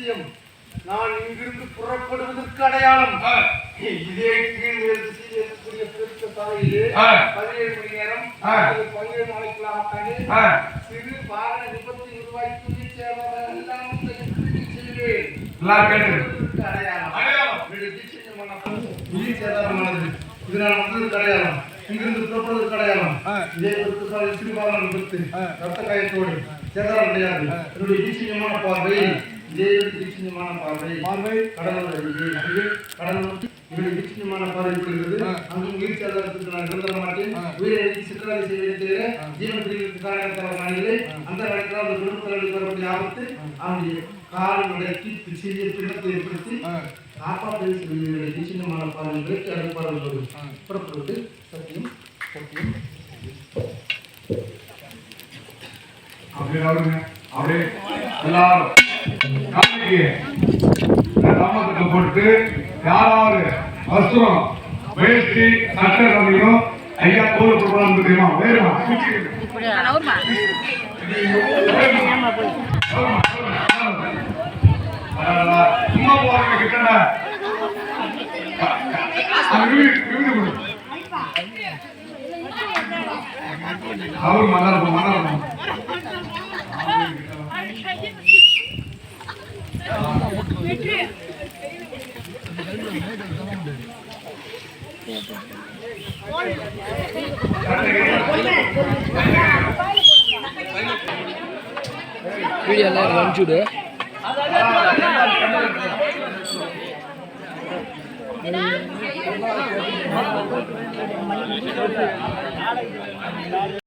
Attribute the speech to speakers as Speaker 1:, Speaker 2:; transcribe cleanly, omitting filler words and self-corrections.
Speaker 1: நிச்சயம் நான் இங்கிருந்து புறப்படுவதற்கு அடையாளம் இதே கீழ் பெருத்த சாலையிலே 17 மணி நேரம் 17 நாளைக்குள்ளாக சிறு வாகன விபத்து உருவாக்கி எல்லாம் இதனால் வந்ததற்கு அடையாளம் இங்கிருந்து புறப்படுவதற்கு அடையாளம் இதே சிறு வாகன விபத்து ரத்த காயத்தோடு சேதாரம் கிடையாது. என்னுடைய நிச்சயமான பார்வை இதே நிச்சயமான பார்வை கடலூர் என்னுடைய நிச்சயமான பார்வை இருக்கிறது. அங்கு உயிர் சேதாரத்துக்கு நான் இறந்துட மாட்டேன். உயிரை சிக்கலாதி செய்வதை ஜீவன் பிரிவுக்கு காரணத்தை அந்த காலத்தில் அந்த குடும்பத்தில் வரக்கூடிய ஆபத்து அவனுடைய கால் நடத்தி சிறிய பின்னத்தை ஏற்படுத்தி காப்பாற்ற என்னுடைய நிச்சயமான பார்வைகளுக்கு அடைப்பாளர்களோடு புறப்படுவது சத்தியம் சத்தியம்.
Speaker 2: அப்படியே எல்லாரும் தாமதத்தை போட்டு யாராவது வஸ்திரம் வேஷ்டி சட்டை கம்பியும் ஐயா தோல் கொடுக்கலாம் தெரியுமா? வேறுமா சும்மா போறவங்க கிட்ட அவர் மன்னார்
Speaker 3: வீடியோ எல்லாம் அனுப்பிச்சுடு.